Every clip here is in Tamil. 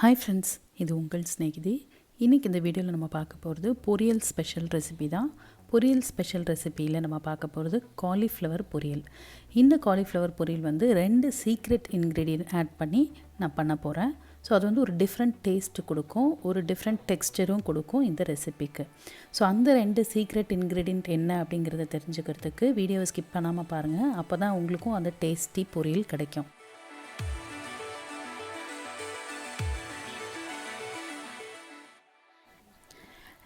ஹாய் ஃப்ரெண்ட்ஸ், இது உங்கள் ஸ்நேகிதி. இன்றைக்கி இந்த வீடியோவில் நம்ம பார்க்க போகிறது பொரியல் ஸ்பெஷல் ரெசிபி தான். பொரியல் ஸ்பெஷல் ரெசிபியில் நம்ம பார்க்க போகிறது காலிஃப்ளவர் பொரியல். இந்த காலிஃப்ளவர் பொரியல் வந்து 2 சீக்ரெட் இன்க்ரீடியன்ட் ஆட் பண்ணி நான் பண்ண போகிறேன். ஸோ அது வந்து ஒரு டிஃப்ரெண்ட் டேஸ்ட்டு கொடுக்கும், ஒரு டிஃப்ரெண்ட் டெக்ஸ்டரும் கொடுக்கும் இந்த ரெசிபிக்கு. ஸோ அந்த 2 சீக்ரெட் இன்க்ரீடியன்ட் என்ன அப்படிங்கிறத தெரிஞ்சுக்கிறதுக்கு வீடியோவை ஸ்கிப் பண்ணாமல் பாருங்கள். அப்போ தான் உங்களுக்கும் அந்த டேஸ்டி பொரியல் கிடைக்கும்.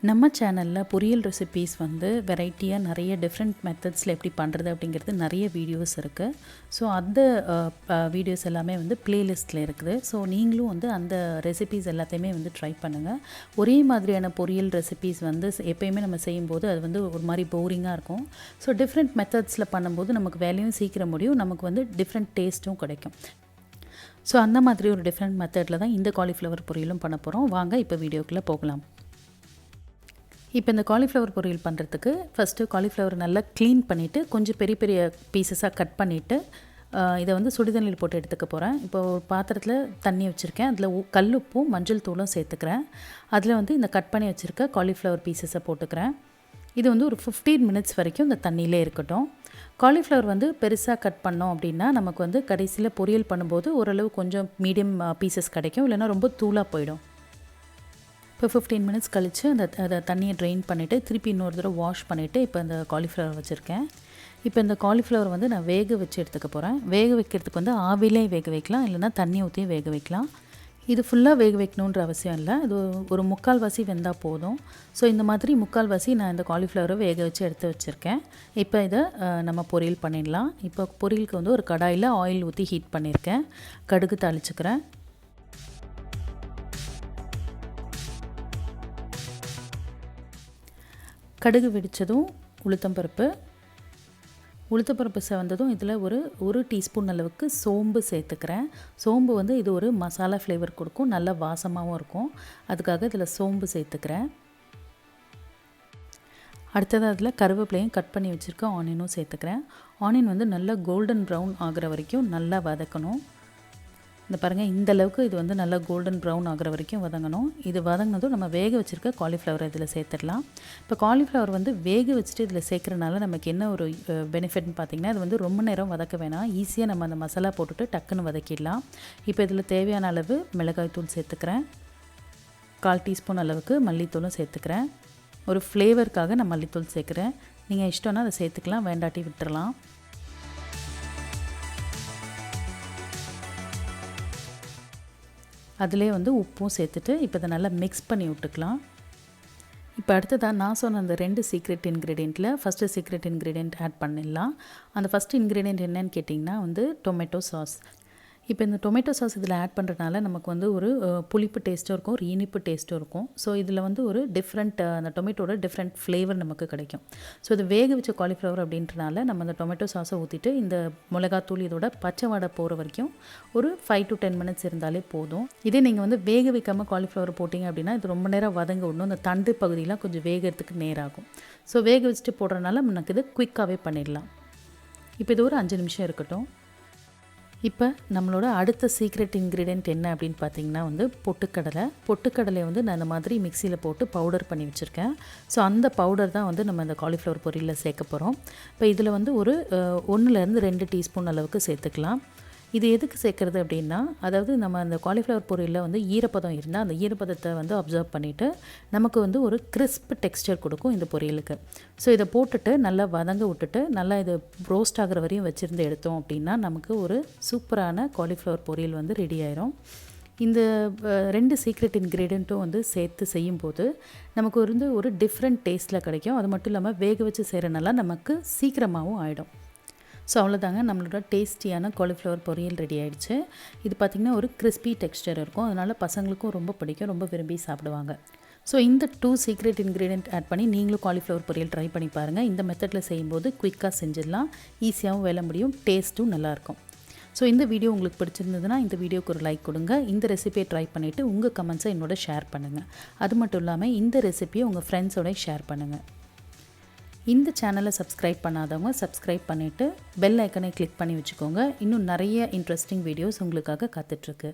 நம்ம சேனலில் பொரியல் ரெசிபீஸ் வந்து வெரைட்டியாக நிறைய டிஃப்ரெண்ட் மெத்தட்ஸில் எப்படி பண்ணுறது அப்படிங்கிறது நிறைய வீடியோஸ் இருக்குது. ஸோ அந்த வீடியோஸ் எல்லாமே வந்து ப்ளேலிஸ்ட்டில் இருக்குது. ஸோ நீங்களும் வந்து அந்த ரெசிபீஸ் எல்லாத்தையுமே வந்து ட்ரை பண்ணுங்கள். ஒரே மாதிரியான பொரியல் ரெசிபீஸ் வந்து எப்போயுமே நம்ம செய்யும்போது அது வந்து ஒரு மாதிரி போரிங்காக இருக்கும். ஸோ டிஃப்ரெண்ட் மெத்தட்ஸில் பண்ணும்போது நமக்கு வேலையும் சீக்கிரம் முடியும், நமக்கு வந்து டிஃப்ரெண்ட் டேஸ்ட்டும் கிடைக்கும். ஸோ அந்த மாதிரி ஒரு டிஃப்ரெண்ட் மெத்தடில் தான் இந்த காலிஃப்ளவர் பொரியலும் பண்ண போகிறோம். வாங்க இப்போ வீடியோக்குள்ளே போகலாம். இப்போ இந்த காலிஃப்ளவர் பொரியல் பண்ணுறதுக்கு ஃபஸ்ட்டு காலிஃப்ளவர் நல்லா க்ளீன் பண்ணிவிட்டு கொஞ்சம் பெரிய பெரிய பீசஸாக கட் பண்ணிவிட்டு இதை வந்து சுடுதண்ணியில் போட்டு எடுத்துக்க போகிறேன். இப்போ ஒரு பாத்திரத்தில் தண்ணி வச்சுருக்கேன், அதில் கல்லுப்பும் மஞ்சள் தூளும் சேர்த்துக்கிறேன். அதில் வந்து இந்த கட் பண்ணி வச்சுருக்க காலிஃப்ளவர் பீசஸை போட்டுக்கிறேன். இது வந்து ஒரு 15 மினிட்ஸ் வரைக்கும் இந்த தண்ணியிலே இருக்கட்டும். காலிஃப்ளவர் வந்து பெருசாக கட் பண்ணோம் அப்படின்னா நமக்கு வந்து கடைசியில் பொரியல் பண்ணும்போது ஓரளவு கொஞ்சம் மீடியம் பீசஸ் கிடைக்கும், இல்லைன்னா ரொம்ப தூளாக போயிடும். இப்போ 15 மினிட்ஸ் கழித்து அதை தண்ணியை ட்ரெயின் பண்ணிவிட்டு திருப்பி இன்னொரு தடவை வாஷ் பண்ணிவிட்டு இப்போ இந்த காலிஃப்ளவர் வச்சுருக்கேன். இப்போ இந்த காலிஃப்ளவர் வந்து நான் வேக வச்சு எடுத்துக்க போகிறேன். வேக வைக்கிறதுக்கு வந்து ஆவிலே வேக வைக்கலாம், இல்லைனா தண்ணி ஊற்றியும் வேக வைக்கலாம். இது ஃபுல்லாக வேக வைக்கணுன்ற அவசியம் இல்லை, இது ஒரு 3/4 வெந்தால் போதும். ஸோ இந்த மாதிரி 3/4 நான் இந்த காலிஃப்ளவரை வேக வச்சு எடுத்து வச்சுருக்கேன். இப்போ இதை நம்ம பொரியல் பண்ணிடலாம். இப்போ பொரியலுக்கு வந்து ஒரு கடாயில் ஆயில் ஊற்றி ஹீட் பண்ணியிருக்கேன். கடுகு தாளிச்சுக்கிறேன். கடுகு வெடித்ததும் உளுத்தம்பருப்பு செவந்ததும் இதில் ஒரு டீஸ்பூன் அளவுக்கு சோம்பு சேர்த்துக்கிறேன். சோம்பு வந்து இது ஒரு மசாலா ஃப்ளேவர் கொடுக்கும், நல்ல வாசமாகவும் இருக்கும், அதுக்காக இதில் சோம்பு சேர்த்துக்கிறேன். அடுத்தது அதில் கருவேப்பிலையும் கட் பண்ணி வச்சுருக்க ஆனியனும் சேர்த்துக்கிறேன். ஆனியன் வந்து நல்லா கோல்டன் ப்ரௌன் ஆகிற வரைக்கும் நல்லா வதக்கணும். இந்த பாருங்கள், இந்த அளவுக்கு இது வந்து நல்லா கோல்டன் ப்ரௌன் ஆகிற வரைக்கும் வதங்கணும். இது வதங்கினதும் நம்ம வேக வச்சுருக்க காலிஃப்ளவர் இதில் சேர்த்துடலாம். இப்போ காலிஃப்ளவர் வந்து வேக வச்சுட்டு இதில் சேர்க்குறனால நமக்கு என்ன ஒரு பெனிஃபிட்னு பார்த்திங்கன்னா, இது வந்து ரொம்ப நேரம் வதக்க வேணாம், ஈஸியாக நம்ம அந்த மசாலா போட்டுட்டு டக்குன்னு வதக்கிடலாம். இப்போ இதில் தேவையான அளவு மிளகாய் தூள் சேர்த்துக்கிறேன். 1/4 டீஸ்பூன் அளவுக்கு மல்லித்தூளும் சேர்த்துக்கிறேன். ஒரு ஃப்ளேவருக்காக நான் மல்லித்தூள் சேர்க்குறேன். நீங்கள் இஷ்டம்னா அதை சேர்த்துக்கலாம், வேண்டாட்டி விட்டுறலாம். அதிலே வந்து உப்பும் சேர்த்துட்டு இப்போ இதை நல்லா மிக்ஸ் பண்ணி விட்டுக்கலாம். இப்போ அடுத்ததாக நான் சொன்ன அந்த 2 சீக்ரெட் இன்க்ரீடியண்ட்டில் ஃபஸ்ட்டு சீக்ரெட் இன்க்ரீடியண்ட் ஆட் பண்ணிடலாம். அந்த ஃபஸ்ட்டு இன்க்ரீடியண்ட் என்னன்னு கேட்டிங்கன்னா வந்து டொமேட்டோ சாஸ். இப்போ இந்த டொமேட்டோ சாஸ் இதில் ஆட் பண்ணுறதுனால நமக்கு வந்து ஒரு புளிப்பு டேஸ்ட்டும் இருக்கும், ஒரு இனிப்பு டேஸ்ட்டும் இருக்கும். ஸோ இதில் வந்து ஒரு டிஃப்ரெண்ட் அந்த டொமேட்டோட டிஃப்ரெண்ட் ஃப்ளேவர் நமக்கு கிடைக்கும். ஸோ இது வேக வச்ச காலிஃப்ளவர் அப்படின்றனால நம்ம அந்த டொமேட்டோ சாஸை ஊற்றிட்டு இந்த மிளகாத்தூள் இதோட பச்சை வாடை போகிற வரைக்கும் ஒரு 5 to 10 மினிட்ஸ் இருந்தாலே போதும். இதே நீங்கள் வந்து வேக வைக்காமல் காலிஃப்ளவர் போட்டிங்க அப்படின்னா இது ரொம்ப நேரம் வதங்க விடணும், அந்த தண்டு பகுதியெலாம் கொஞ்சம் வேகிறதுக்கு நேராகும். ஸோ வேக வச்சுட்டு போடுறதுனால நமக்கு இது குயிக்காகவே பண்ணிடலாம். இப்போ இது ஒரு 5 நிமிஷம் இருக்கட்டும். இப்போ நம்மளோட அடுத்த சீக்ரெட் இன்க்ரீடியன்ட் என்ன அப்படின்னு பார்த்தீங்கன்னா வந்து பொட்டுக்கடலை வந்து நான் இந்த மாதிரி மிக்சியில் போட்டு பவுடர் பண்ணி வச்சுருக்கேன். ஸோ அந்த பவுடர் தான் வந்து நம்ம இந்த காலிஃப்ளவர் பொரியலில் சேர்க்க போகிறோம். இப்போ இதில் வந்து ஒரு 1-2 டீஸ்பூன் அளவுக்கு சேர்த்துக்கலாம். இது எதுக்கு சேர்க்குறது அப்படின்னா, அதாவது நம்ம அந்த காலிஃப்ளவர் பொரியலில் வந்து ஈரப்பதம் இருந்தால் அந்த ஈரப்பதத்தை வந்து அப்சர்வ் பண்ணிவிட்டு நமக்கு வந்து ஒரு கிறிஸ்ப் டெக்ஸ்டர் கொடுக்கும் இந்த பொரியலுக்கு. ஸோ இதை போட்டுட்டு நல்லா வதங்க விட்டுட்டு நல்லா இது ரோஸ்ட் ஆகிற வரையும் வச்சுருந்து எடுத்தோம் அப்படின்னா நமக்கு ஒரு சூப்பரான காலிஃப்ளவர் பொரியல் வந்து ரெடி ஆயிரும். இந்த 2 சீக்ரெட் இன்க்ரீடியண்ட்டும் வந்து சேர்த்து செய்யும்போது நமக்கு வந்து ஒரு டிஃப்ரெண்ட் டேஸ்ட்டில் கிடைக்கும். அது மட்டும் இல்லாமல் வேக வச்சு செய்கிறனால நமக்கு சீக்கிரமாகவும் ஆகிடும். ஸோ அவ்வளோதாங்க, நம்மளோட டேஸ்டியான காலிஃப்ளவர் பொரியல் ரெடி ஆகிடுச்சு. இது பார்த்திங்கன்னா ஒரு கிறிஸ்பி டெக்ஸ்டர் இருக்கும், அதனால் பசங்களுக்கும் ரொம்ப பிடிக்கும், ரொம்ப விரும்பி சாப்பிடுவாங்க. ஸோ இந்த 2 சீக்ரெட் இன்க்ரீடியன்ட் ஆட் பண்ணி நீங்களும் காலிஃப்ளவர் பொரியல் ட்ரை பண்ணி பாருங்கள். இந்த மெத்தடில் செய்யும்போது குயிக்காக செஞ்சிடலாம், ஈஸியாகவும் வேலை முடியும், டேஸ்ட்டும் நல்லாயிருக்கும். ஸோ இந்த வீடியோ உங்களுக்கு பிடிச்சிருந்ததுன்னா இந்த வீடியோக்கு ஒரு லைக் கொடுங்க. இந்த ரெசிபியை ட்ரை பண்ணிவிட்டு உங்கள் கமெண்ட்ஸை என்னோட ஷேர் பண்ணுங்கள். அது மட்டும் இல்லாமல் இந்த ரெசிபியை உங்கள் ஃப்ரெண்ட்ஸோட ஷேர் பண்ணுங்கள். இந்த சேனலை சப்ஸ்கிரைப் பண்ணாதவங்க சப்ஸ்கிரைப் பண்ணிவிட்டு பெல் ஐக்கனை கிளிக் பண்ணி வச்சுக்கோங்க. இன்னும் நிறைய இன்ட்ரெஸ்டிங் வீடியோஸ் உங்களுக்காக காத்துட்ருக்கு.